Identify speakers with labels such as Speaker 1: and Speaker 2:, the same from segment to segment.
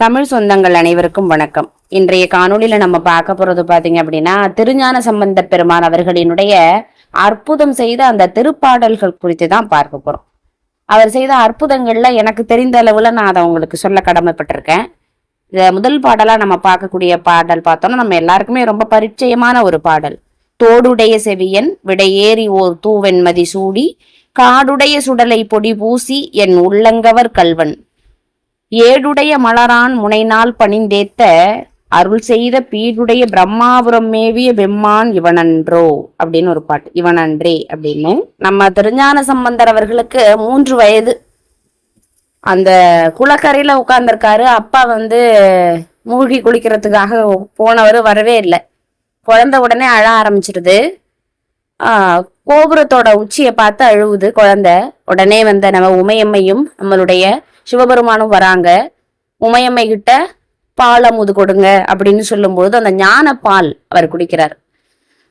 Speaker 1: தமிழ் சொந்தங்கள் அனைவருக்கும் வணக்கம். இன்றைய காணொளியில நம்ம பார்க்க போறது பாத்தீங்க அப்படின்னா, திருஞான சம்பந்த பெருமான் அவர்களினுடைய அற்புதம் செய்த அந்த திருப்பாடல்கள் குறித்து தான் பார்க்க போறோம். அவர் செய்த அற்புதங்கள்ல எனக்கு தெரிந்த அளவுல நான் அதை உங்களுக்கு சொல்ல கடமைப்பட்டிருக்கேன். இத முதல் பாடலா நம்ம பார்க்கக்கூடிய பாடல் பார்த்தோம்னா, நம்ம எல்லாருக்குமே ரொம்ப பரிச்சயமான ஒரு பாடல். தோடுடைய செவியன் விடையேறி ஓர் தூவெண்மதி சூடி காடுடைய சுடலை பொடி பூசி என் உள்ளங்கவர் கல்வன் ஏடுடைய மலரான் முனைநாள் பணிந்தேத்த அருள் செய்த பீடுடைய பிரம்மாபுரம் மேவிய வெம்மான் இவனன்றோ அப்படின்னு ஒரு பாட்டு. இவனன்றே அப்படின்னு நம்ம திருஞான சம்பந்தர் அவர்களுக்கு 3 வயது. அந்த குளக்கரையில உட்கார்ந்துருக்காரு. அப்பா மூழ்கி குளிக்கிறதுக்காக போனவர் வரவே இல்லை. குழந்தை உடனே அழ ஆரம்பிச்சிருது. கோபுரத்தோட உச்சியை பார்த்து அழுவுது குழந்தை. உடனே நம்ம உமையம்மையும் நம்மளுடைய சிவபெருமானும் வராங்க. உமையம்மை கிட்ட பால் அமுது கொடுங்க அப்படின்னு சொல்லும்போது அந்த ஞான பால் அவர் குடிக்கிறார்.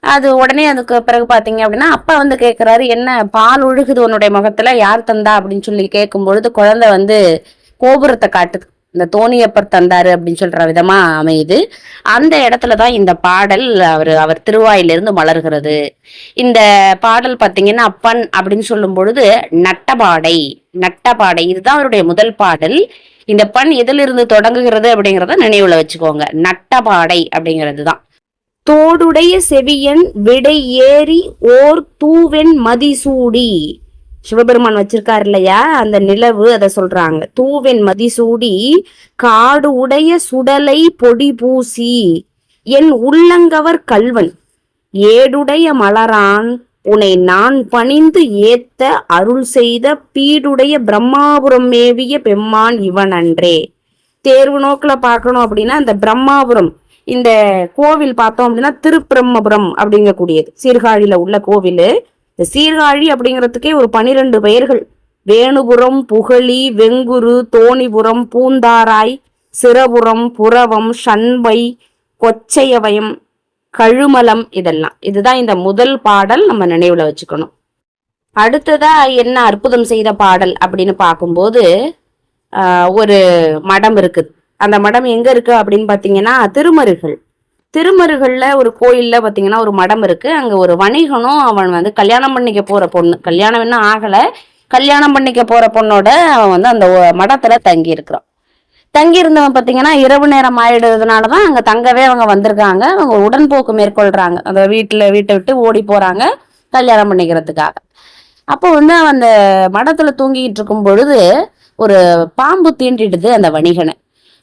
Speaker 1: அது உடனே அதுக்கு பிறகு பாத்தீங்க அப்படின்னா அப்பா கேட்கிறாரு, என்ன பால் ஒழுகுது உன்னுடைய முகத்துல, யார் தந்தா அப்படின்னு சொல்லி கேட்கும் பொழுது குழந்தை கோபுரத்தை காட்டுது. இந்த தோணியப்பர் தந்தாரு அப்படின்னு சொல்ற விதமா அமையுது. அந்த இடத்துலதான் இந்த பாடல் அவர் திருவாயிலிருந்து மலர்கிறது. இந்த பாடல் பாத்தீங்கன்னா அப்பன் அப்படின்னு சொல்லும் பொழுது நட்டபாடை இதுதான் அவருடைய முதல் பாடல். இந்த பண் எதிலிருந்து தொடங்குகிறது அப்படிங்கிறத நினைவுல வச்சுக்கோங்க. நட்டபாடை அப்படிங்கிறது தான். தோடுடைய செவியன் விடை ஏறி ஓர் தூவெண் மதிசூடி, சிவபெருமான் வச்சிருக்காரு இல்லையா அந்த நிலவு, அதை சொல்றாங்க. தூவெண் மதிசூடி காடு உடைய சுடலை பொடி பூசி என் உள்ளங்கவர் கல்வன் ஏடுடைய மலரான் உன்னை நான் பணிந்து ஏத்த அருள் செய்த பீடுடைய பிரம்மாபுரம் மேவிய பெம்மான் இவன் அன்றே. தேர்வு நோக்கில பார்க்கணும் அப்படின்னா இந்த பிரம்மாபுரம், இந்த கோவில் பார்த்தோம் அப்படின்னா திருப்பிரம்மபுரம் அப்படிங்கக்கூடியது சீர்காழியில உள்ள கோவில். இந்த சீர்காழி அப்படிங்கிறதுக்கே ஒரு 12 பெயர்கள். வேணுபுரம், புகழி, வெங்குரு, தோணிபுரம், பூந்தாராய், சிரபுரம், புறவம், சண்பை, கொச்சையவயம், கழுமலம், இதெல்லாம். இதுதான் இந்த முதல் பாடல், நம்ம நினைவுல வச்சுக்கணும். அடுத்ததா என்ன அற்புதம் செய்த பாடல் அப்படின்னு பார்க்கும்போது ஒரு மடம் இருக்குது. அந்த மடம் எங்க இருக்கு அப்படின்னு பாத்தீங்கன்னா திருமருகல்ல ஒரு கோயில்ல பாத்தீங்கன்னா ஒரு மடம் இருக்கு. அங்க ஒரு வணிகனும் அவன் கல்யாணம் பண்ணிக்க போற பொண்ணு, கல்யாணம் இன்னும் ஆகல, கல்யாணம் பண்ணிக்க போற பொண்ணோட அவன் அந்த மடத்துல தங்கி இருக்கிறான். தங்கி இருந்தவன் பாத்தீங்கன்னா இரவு நேரம் ஆயிடுறதுனாலதான் அங்க தங்கவே அவங்க வந்திருக்காங்க. அவங்க உடன்போக்கு மேற்கொள்றாங்க. அந்த வீட்டை விட்டு ஓடி போறாங்க கல்யாணம் பண்ணிக்கிறதுக்காக. அப்போ அந்த மடத்துல தூங்கிட்டு இருக்கும் பொழுது ஒரு பாம்பு தீண்டிடுது அந்த வணிகனை.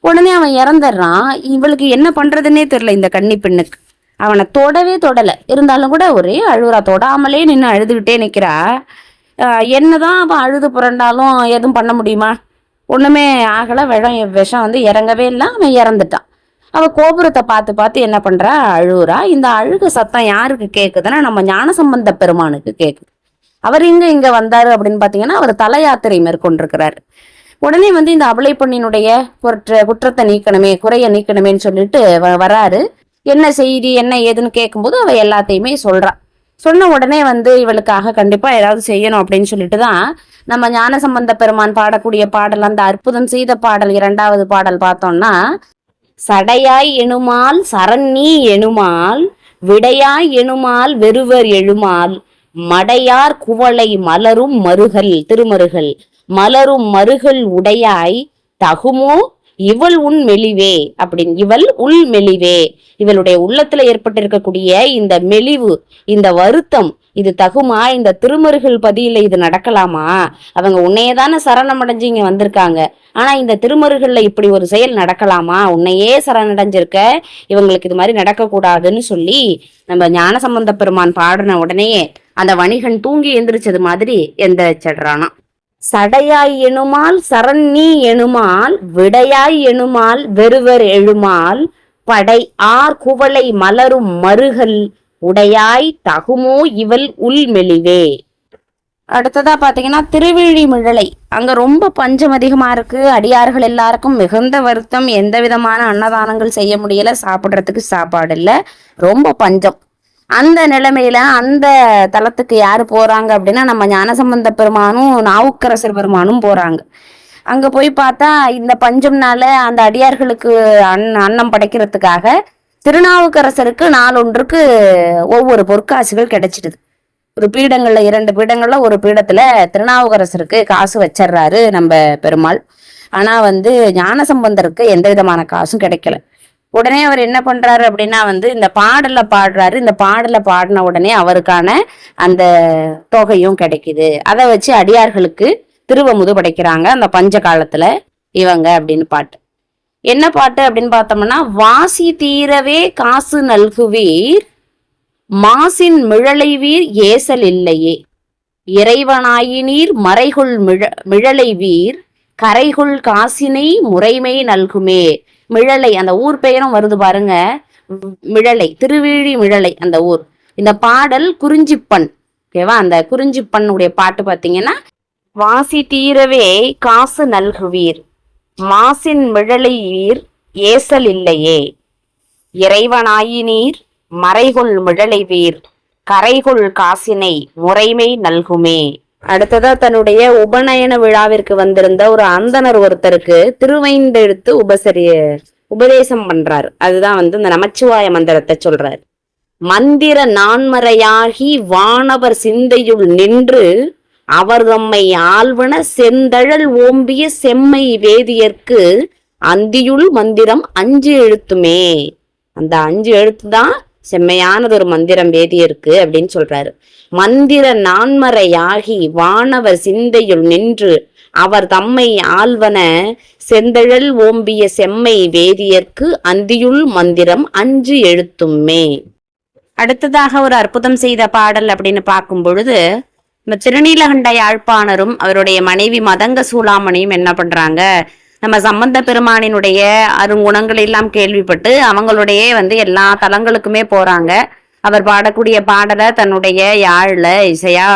Speaker 1: உடனே அவன் இறந்துடுறான். இவளுக்கு என்ன பண்றதுன்னே தெரியல இந்த கன்னி பெண்ணுக்கு. அவனை தொடவே தொடலை. இருந்தாலும் கூட ஒரே அழுவுறா. தொடாமலே நின்று அழுதுகிட்டே நிக்கிறா. என்னதான் அவன் அழுது புரண்டாலும் எதுவும் பண்ண முடியுமா? ஒண்ணுமே ஆகல. விஷம் இறங்கவே இல்லை. அவன் இறந்துட்டான். அவ கோபுரத்தை பார்த்து பார்த்து என்ன பண்றா, அழுவுறா. இந்த அழுக சத்தம் யாருக்கு கேக்குதுன்னா நம்ம ஞானசம்பந்த பெருமானுக்கு கேக்குது. அவர் இங்க வந்தாரு அப்படின்னு பாத்தீங்கன்னா அவர் தல யாத்திரை மேற்கொண்டிருக்கிறாரு. உடனே இந்த அபலை பொண்ணினுடைய குற்றத்தை நீக்கணுமே, குறைய நீக்கணுமேன்னு சொல்லிட்டு வராரு. என்ன செய்தி என்ன ஏதுன்னு கேட்கும்போது அவ எல்லாத்தையுமே சொல்றா. சொன்ன உடனே இவளுக்காக கண்டிப்பா ஏதாவது செய்யணும் அப்படின்னு சொல்லிட்டுதான் நம்ம ஞானசம்பந்த பெருமான் பாடக்கூடிய பாடல், அந்த அற்புதம் செய்த பாடல் 2வது பாடல் பார்த்தோம்னா, சடையாய் எனுமால் சரண்ணி எனுமால் விடையாய் எனுமால் வெறுவர் எழுமால் மடையார் குவளை மலரும் மருகல், திருமருகல் மலரும் மருகல் உடையாய் தகுமோ இவள் உன் மெலிவே அப்படின்னு. இவள் உள் மெலிவே, இவளுடைய உள்ளத்துல ஏற்பட்டிருக்கக்கூடிய இந்த மெலிவு, இந்த வருத்தம், இது தகுமா? இந்த திருமருகல் பதியில இது நடக்கலாமா? அவங்க உன்னையேதானே சரணம் அடைஞ்சு இங்க வந்திருக்காங்க. ஆனா இந்த திருமருகல்ல இப்படி ஒரு செயல் நடக்கலாமா? உன்னையே சரணடைஞ்சிருக்க, இவங்களுக்கு இது மாதிரி நடக்க கூடாதுன்னு சொல்லி நம்ம ஞானசம்பந்த பெருமான் பாடின உடனேயே அந்த வணிகன் தூங்கி எந்திரிச்சது மாதிரி எந்திரிச்சிடுறானா. சடையாய் எனுமால் சரண்ணி எனுமால் விடையாய் எனுமால் வெறுவர் எழுமால் படை ஆர் குவளை மலரும் மருகல் உடையாய் தகுமோ இவள் உள் மெலிவே. அடுத்ததா பாத்தீங்கன்னா திருவிழிமிழலை. அங்க ரொம்ப பஞ்சம் அதிகமா இருக்கு. அடியார்கள் எல்லாருக்கும் மிகுந்த வருத்தம். எந்த விதமான அன்னதானங்கள் செய்ய முடியல, சாப்பிட்றதுக்கு சாப்பாடு இல்லை, ரொம்ப பஞ்சம். அந்த நிலைமையில அந்த தலத்துக்கு யாரு போறாங்க அப்படின்னா நம்ம ஞானசம்பந்த பெருமானும் நாவுக்கரசர் பெருமானும் போறாங்க. அங்க போய் பார்த்தா இந்த பஞ்சம்னால அந்த அடியார்களுக்கு அன்னம் படைக்கிறதுக்காக திருநாவுக்கரசருக்கு நாளொன்றுக்கு ஒவ்வொரு பொற்காசுகள் கிடைச்சிடுது. ஒரு பீடங்கள்ல 2 பீடங்கள்ல ஒரு பீடத்துல திருநாவுக்கரசருக்கு காசு வச்சிடுறாரு நம்ம பெருமாள். ஆனா ஞானசம்பந்தருக்கு எந்த விதமான காசும் கிடைக்கல. உடனே அவர் என்ன பண்றாரு அப்படின்னா இந்த பாடல பாடுறாரு. இந்த பாடல பாடின உடனே அவருக்கான அந்த தொகையும் கிடைக்குது. அதை வச்சு அடியார்களுக்கு திருவமுது படைக்கிறாங்க அந்த பஞ்ச காலத்துல இவங்க அப்படின்னு பாட்டு. என்ன பாட்டு அப்படின்னு பார்த்தோம்னா, வாசி தீரவே காசு நல்குவீர் மாசின் மிழலை வீர் ஏசல் இல்லையே, இறைவனாயினீர் மறைகுள் மிழலை வீர் கரைகுள் காசினை முறைமை நல்குமே. மிழலை அந்த ஊர் பெயரும் வருது பாருங்க, மிழலை, திருவிழி மிழலை அந்த ஊர். இந்த பாடல் குறிஞ்சிப்பண். ஓகேவா? அந்த குறிஞ்சிப்பண்ணுடைய பாட்டு பார்த்தீங்கன்னா, வாசி தீரவே காசு நல்குவீர் மாசின் மிழலை வீர் ஏசல் இல்லையே, இறைவனாயினீர் மறைகுள் மிழலை வீர் கரைகுள் காசினை முறைமை நல்குமே. அடுத்ததா தன்னுடைய உபநயன விழாவிற்கு வந்திருந்த ஒரு அந்தனர் ஒருத்தருக்கு திருவைந்தெழுத்து உபதேசம் பண்றாரு. அதுதான் இந்த நமச்சிவாய மந்திரத்தை சொல்றாரு. மந்திர நான்மறையாகி வானவர் சிந்தையுள் நின்று அவர் தம்மை ஆள்வன செந்தழல் ஓம்பிய செம்மை வேதியர்க்கு அந்தியுள் மந்திரம் 5 எழுத்துமே. அந்த 5 எழுத்து தான் செம்மையானது ஒரு மந்திரம் வேதியருக்கு அப்படின்னு சொல்றாரு. மந்திர நான்மறையாகி வானவர் சிந்தையுள் நின்று அவர் தம்மை ஆள்வன செந்தழல் ஓம்பிய செம்மை வேதியர்க்கு அந்தியுள் மந்திரம் 5 எழுத்துமே. அடுத்ததாக ஒரு அற்புதம் செய்த பாடல் அப்படின்னு பார்க்கும் பொழுது, நம்ம திருநீலகண்ட யாழ்ப்பாணரும் அவருடைய மனைவி மதங்க சூளாமணியும் என்ன பண்றாங்க, நம்ம சம்பந்த பெருமானினுடைய அருங்குணங்கள் எல்லாம் கேள்விப்பட்டு அவங்களுடைய எல்லா தலங்களுக்குமே போறாங்க. அவர் பாடக்கூடிய பாடலை தன்னுடைய யாழ்ல இசையா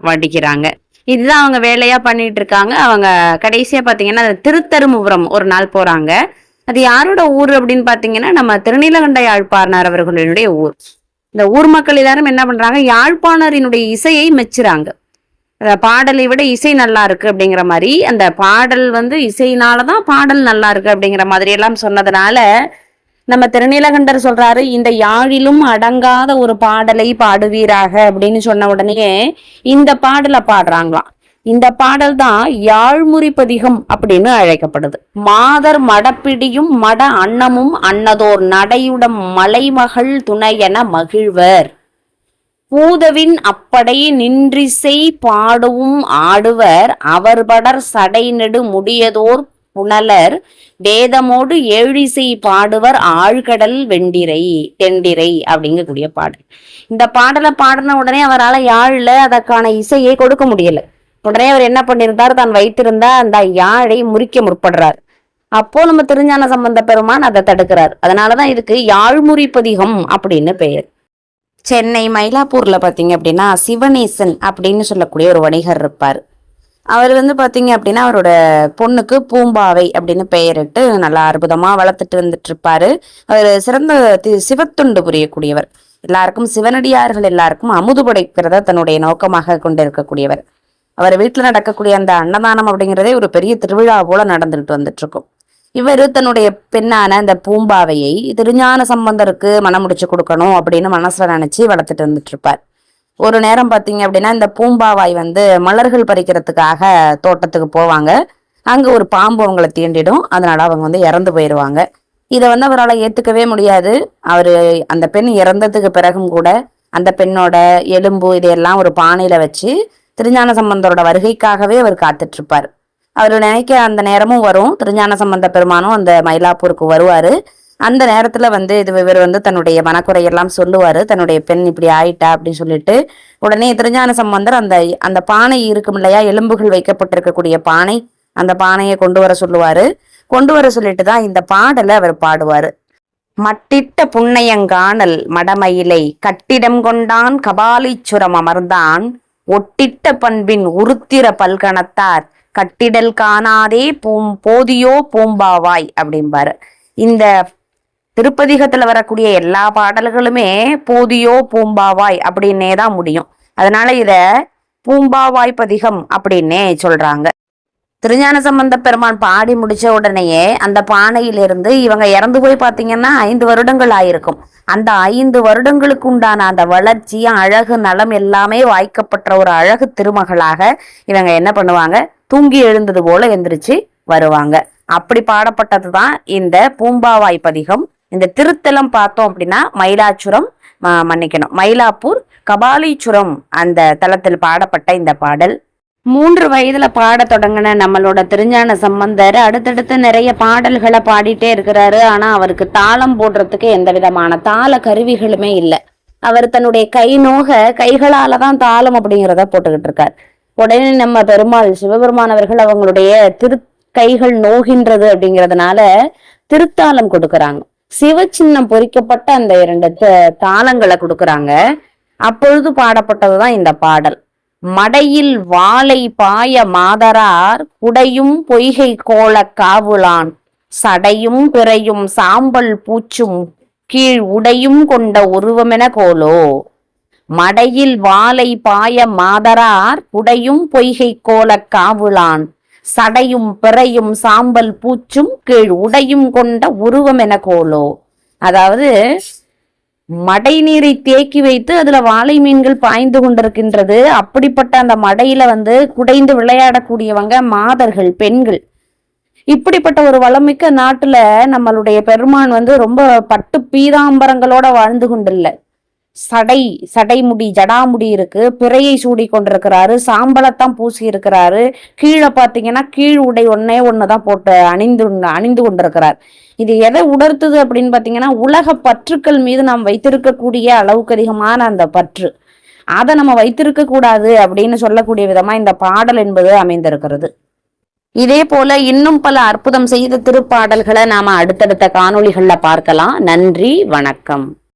Speaker 1: வடிக்கிறாங்க. இதுதான் அவங்க வேலையா பண்ணிட்டு இருக்காங்க. அவங்க கடைசியா பாத்தீங்கன்னா திருத்தருமுபுரம் ஒரு நாள் போறாங்க. அது யாரோட ஊர் அப்படின்னு பாத்தீங்கன்னா, நம்ம திருநீலகண்ட யாழ்ப்பாணர் அவர்களுடைய ஊர். இந்த ஊர் மக்கள் எல்லாரும் என்ன பண்றாங்க, யாழ்ப்பாணரினுடைய இசையை மெச்சுறாங்க. பாடலை விட இசை நல்லா இருக்கு அப்படிங்கிற மாதிரி, அந்த பாடல் இசையினாலதான் பாடல் நல்லா இருக்கு அப்படிங்கிற மாதிரி எல்லாம் சொன்னதுனால நம்ம திருநீலகண்டர் சொல்றாரு, இந்த யாழிலும் அடங்காத ஒரு பாடலை பாடுவீராக அப்படின்னு சொன்ன உடனே இந்த பாடலை பாடுறாங்களாம். இந்த பாடல் தான் யாழ்முறிப்பதிகம் அப்படின்னு அழைக்கப்படுது. மாதர் மடப்பிடியும் மட அன்னமும் அன்னதோர் நடையுடம் மலைமகள் துணையென மகிழ்வர் பூதவின் அப்படை நின்றிசை பாடவும் ஆடுவர் அவர்படர் சடை நெடு முடியதோர் புனலர் வேதமோடு ஏழிசை பாடுவர் ஆழ்கடல் வெண்டிரை தெண்டிரை அப்படிங்கக்கூடிய பாடல். இந்த பாடலை பாடின உடனே அவரால் யாழில் அதற்கான இசையை கொடுக்க முடியல. உடனே அவர் என்ன பண்ணியிருந்தார், தான் வைத்திருந்த அந்த யாழை முறிக்க முற்படுறார். அப்போ நம்ம திருஞான சம்பந்த பெருமான் அதை தடுக்கிறார். அதனாலதான் இதுக்கு யாழ்முறிப்பதிகம் அப்படின்னு பெயர். சென்னை மயிலாப்பூர்ல பாத்தீங்க அப்படின்னா சிவனேசன் அப்படின்னு சொல்லக்கூடிய ஒரு வணிகர் இருப்பார். அவர் பாத்தீங்க அப்படின்னா அவரோட பொண்ணுக்கு பூம்பாவை அப்படின்னு பெயரிட்டு நல்லா அற்புதமா வளர்த்துட்டு வந்துட்டு இருப்பாரு. அவர் சிறந்த சிவத்துண்டு புரியக்கூடியவர். எல்லாருக்கும் சிவனடியார்கள் எல்லாருக்கும் அமுது படைக்கிறத தன்னுடைய நோக்கமாக கொண்டிருக்கக்கூடியவர். அவர் வீட்டுல நடக்கக்கூடிய அந்த அன்னதானம் அப்படிங்கிறதே ஒரு பெரிய திருவிழா போல நடந்துட்டு வந்துட்டு இருக்கும். இவர் தன்னுடைய பெண்ணான அந்த பூம்பாவையை திருஞான சம்பந்தருக்கு மனம் முடிச்சு கொடுக்கணும் அப்படின்னு மனசுல நினைச்சு வளர்த்துட்டு வந்துட்டு இருப்பார். ஒரு நேரம் பாத்தீங்க அப்படின்னா இந்த பூம்பாவாய் மலர்கள் பறிக்கிறதுக்காக தோட்டத்துக்கு போவாங்க. அங்க ஒரு பாம்பு அவங்களை தீண்டிடும். அதனால அவங்க இறந்து போயிடுவாங்க. இதை அவரால் ஏத்துக்கவே முடியாது. அவரு அந்த பெண் இறந்ததுக்கு பிறகும் கூட அந்த பெண்ணோட எலும்பு இதையெல்லாம் ஒரு பானையில வச்சு திருஞான சம்பந்தரோட வருகைக்காகவே அவர் காத்துட்டு இருப்பார். அவர் நினைக்க அந்த நேரமும் வரும். திருஞான சம்பந்த பெருமானும் அந்த மயிலாப்பூருக்கு வருவாரு. அந்த நேரத்துல இவர் தன்னுடைய மனக்குறையெல்லாம் சொல்லுவாரு. தன்னுடைய பெண் இப்படி ஆயிட்டா அப்படின்னு சொல்லிட்டு உடனே திருஞான சம்பந்தர் அந்த பானை இருக்கும் இல்லையா, எலும்புகள் வைக்கப்பட்டிருக்கக்கூடிய பானை, அந்த பானையை கொண்டு வர சொல்லுவாரு. கொண்டு வர சொல்லிட்டு தான் இந்த பாடலை அவர் பாடுவாரு. மட்டிட்ட புன்னையங்கானல் மடமயிலை கட்டிடம் கொண்டான் கபாலீச்சுரம் அமர்ந்தான் ஒட்டிட்ட பண்பின் உருத்திர பல்கணத்தார் கட்டிடல் காணாதே போதியோ பூம்பாவாய் அப்படிம்பாரு. இந்த திருப்பதிகத்துல வரக்கூடிய எல்லா பாடல்களுமே போதியோ பூம்பாவாய் அப்படின்னே தான் முடியும். அதனால இத பூம்பாவாய் பதிகம் அப்படின்னே சொல்றாங்க. திருஞான சம்பந்த பெருமான் பாடி முடிச்ச உடனேயே அந்த பானையிலிருந்து இவங்க இறந்து போய் பார்த்தீங்கன்னா 5 வருடங்கள் ஆயிருக்கும். அந்த 5 வருடங்களுக்கு உண்டான அந்த வளர்ச்சி, அழகு, நலம் எல்லாமே வாய்க்கப்பட்ட ஒரு அழகு திருமகளாக இவங்க என்ன பண்ணுவாங்க, தூங்கி எழுந்தது போல எந்திரிச்சு வருவாங்க. அப்படி பாடப்பட்டது தான் இந்த பூம்பாவாய் பதிகம். இந்த திருத்தலம் பார்த்தோம் அப்படின்னா மயிலாச்சுரம், மயிலாப்பூர் கபாலீச்சுரம் அந்த தலத்தில் பாடப்பட்ட இந்த பாடல். 3 வயதுல பாட தொடங்கின நம்மளோட திருஞான சம்பந்தர் அடுத்தடுத்து நிறைய பாடல்களை பாடிட்டே இருக்கிறாரு. ஆனா அவருக்கு தாளம் போடுறதுக்கு எந்த விதமான தாள கருவிகளுமே இல்லை. அவர் தன்னுடைய கைகளால தான் தாளம் அப்படிங்கிறத போட்டுக்கிட்டு இருக்கார். உடனே நம்ம பெருமாள் சிவபெருமானவர்கள் அவங்களுடைய கைகள் நோகின்றது அப்படிங்கிறதுனால திருத்தாளம் கொடுக்கறாங்க. சிவச்சின்னம் பொறிக்கப்பட்ட அந்த 2 தாளங்களை கொடுக்கறாங்க. அப்பொழுது பாடப்பட்டதுதான் இந்த பாடல். மடையில் வாளை பாய மாதரார் குடையும் பொய்கை கோல காவுளான் சடையும் பிறையும் சாம்பல் பூச்சும் கீழ் உடையும் கொண்ட உருவமென கோலோ. மடையில் வாளை பாய மாதரார் குடையும் பொய்கை கோல காவுளான் சடையும் பிறையும் சாம்பல் பூச்சும் கீழ் உடையும் கொண்ட உருவமென கோலோ. அதாவது மடை நீரை தேக்கி வைத்து அதுல வாழை மீன்கள் பாய்ந்து கொண்டிருக்கின்றது. அப்படிப்பட்ட அந்த மடையில குடைந்து விளையாடக்கூடியவங்க மாதர்கள், பெண்கள். இப்படிப்பட்ட ஒரு வளமிக்க நாட்டுல நம்மளுடைய பெருமான் ரொம்ப பட்டு பீதாம்பரங்களோட வாழ்ந்து கொண்டில்ல. சடைமுடி, ஜடாமுடி இருக்கு, பிறையை சூடி கொண்டிருக்கிறாரு, சாம்பலத்தான் பூசி இருக்கிறாரு. கீழே பாத்தீங்கன்னா கீழ் உடை ஒண்ணுதான் போட்டு அணிந்து கொண்டிருக்கிறார். இது எதை உணர்த்துது அப்படின்னு பாத்தீங்கன்னா, உலக பற்றுக்கள் மீது நாம் வைத்திருக்கக்கூடிய அளவுக்கு அதிகமான அந்த பற்று, அதை நம்ம வைத்திருக்க கூடாது அப்படின்னு சொல்லக்கூடிய விதமா இந்த பாடல் என்பது அமைந்திருக்கிறது. இதே போல இன்னும் பல அற்புதம் செய்த திருப்பாடல்களை நாம அடுத்தடுத்த காணொளிகள்ல பார்க்கலாம். நன்றி, வணக்கம்.